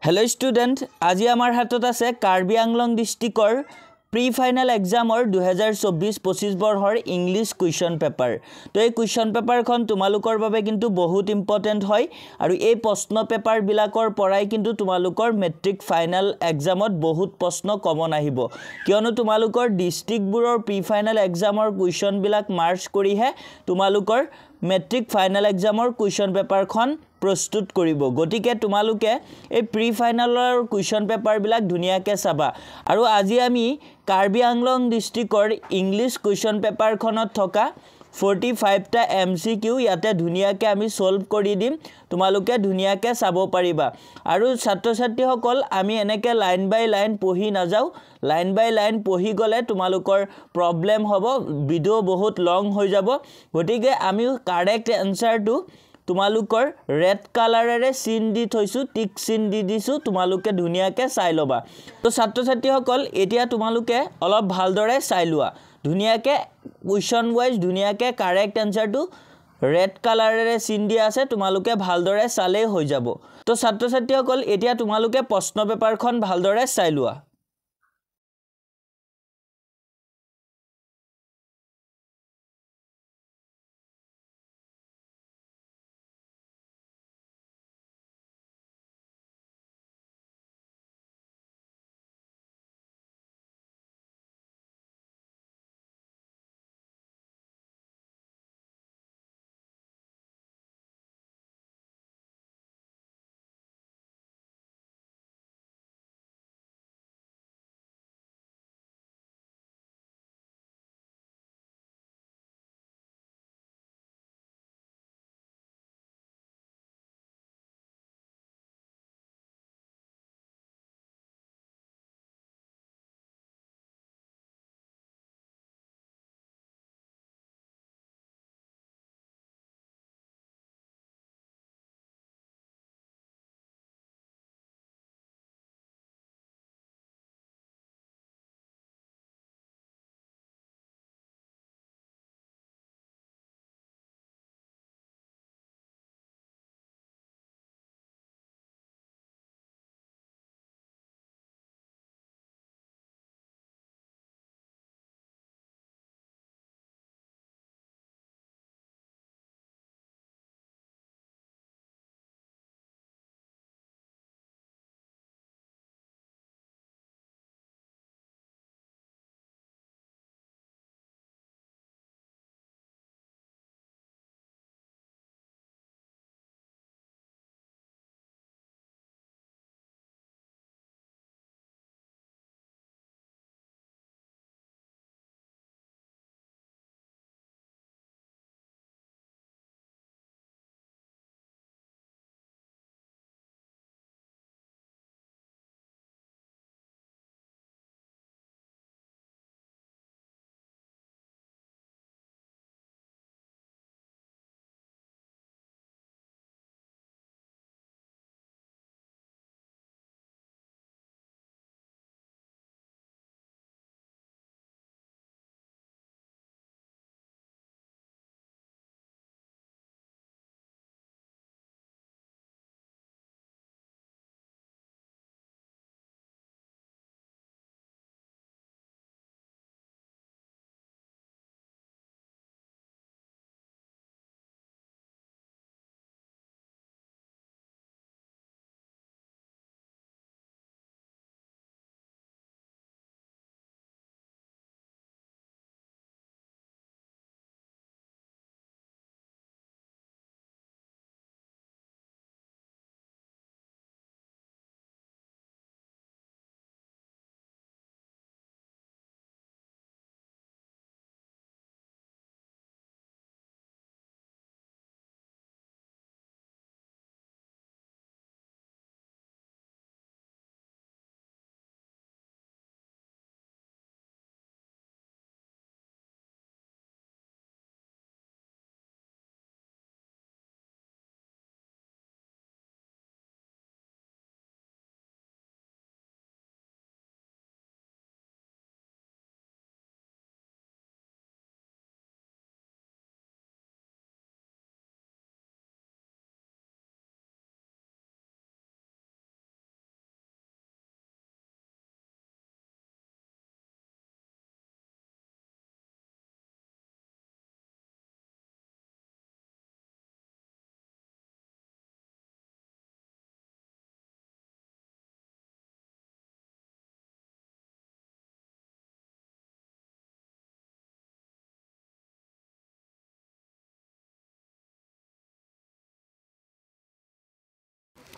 Hello student আজি আমাৰ হাতত আছে কাৰ্বি আংলং ডিস্ট্ৰিক্টৰ প্ৰি ফাইনাল এক্সামৰ 2024-25 বৰ্ষৰ ইংলিশ কুৱেশ্যন পেপাৰ তো এই কুৱেশ্যন পেপাৰখন তোমালোকৰ বাবে কিন্তু বহুত ইম্পৰ্টেন্ট হয় আৰু এই প্ৰশ্ন পেপাৰ বিলাকৰ পৰাই কিন্তু তোমালোকৰ মেট্ৰিক ফাইনাল এক্সামত বহুত প্ৰশ্ন কমন আহিব কিয়নো তোমালোকৰ ডিস্ট্ৰিক্টবোৰৰ প্ৰি ফাইনাল এক্সামৰ কুৱেশ্যন বিলাক মাৰ্চ কৰিহে তোমালোকৰ মেট্ৰিক ফাইনাল এক্সামৰ কুৱেশ্যন পেপাৰখন प्रस्तुत करिब गतिके तुमालुके ए प्रि फाइनलर क्वेश्चन पेपर बिलाक धुनियाके चाबा आरो আজি আমি कार्बी आंगलং डिस्ट्रिक्टर इंग्लिश क्वेश्चन पेपर खনত থকা 45 টা एमसीक्यू याते धुनियाके আমি সলভ কৰি দিম तुमालुके धुनियाके চাবো পাৰিবা আৰু ছাত্ৰ ছাত্ৰী সকল আমি এনেকে লাইন বাই লাইন পঢ়ি না যাও লাইন বাই লাইন পঢ়ি গলে तुमालुকৰ প্ৰবলেম হ'ব ভিডিও বহুত লং হৈ যাব গতিকে আমি কারেক্ট आंसरটো तुमालुकर रेड कलरेरे सीन दी थैसु टिक सीन दी दिसु तुमालुके धुनियाके चाइ लबा तो छात्र छात्री सकल एतिया तुमालुके अलप भालदरे चाइ लुआ धुनियाके क्वेश्चन वाइज धुनियाके करेक्ट आंसर टू रेड कलरेरे सीन दी आसे तुमालुके भालदरे चाले হৈ যাব तो छात्र छात्री सकल एतिया तुमालुके प्रश्न पेपरখন भालदरे चाइ लुआ।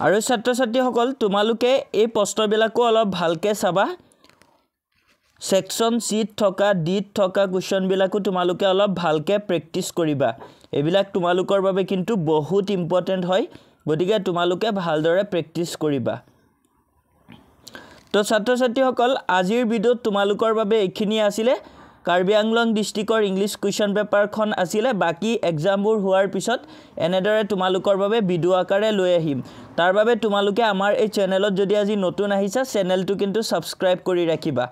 আৰু ছাত্ৰ ছাত্ৰীসকল তোমালোকে এই প্ৰশ্নবিলাকো অলপ ভালকে চাবা সেকশন সি থকা ডি থকা কোৱেশ্চনবিলাকো তোমালোকে অলপ ভালকে প্ৰেক্টিস কৰিবা এবিলাক তোমালোকৰ বাবে কিন্তু বহুত ইম্পৰ্টেন্ট হয় গতিকে তোমালোকে ভালদৰে প্ৰেক্টিস কৰিবা তো ছাত্ৰ ছাত্ৰীসকল আজিৰ ভিডিঅ'ত তোমালোকৰ বাবে এইখিনি আছিল কাৰ্বি আংলং ডিস্ট্ৰিক্টৰ ইংলিশ কুৱেশ্চন পেপাৰখন আছিল বাকি এক্সামবোৰ হোৱাৰ পিছত এনেদৰে তোমালোকৰ বাবে ভিডিঅ' আকাৰে লৈ আহিম তাৰ বাবে তোমালোকে আমাৰ এই চেনেলত যদি আজি নতুন আহিছা চেনেলটো কিন্তু সাবস্ক্ৰাইব কৰি ৰাখিবা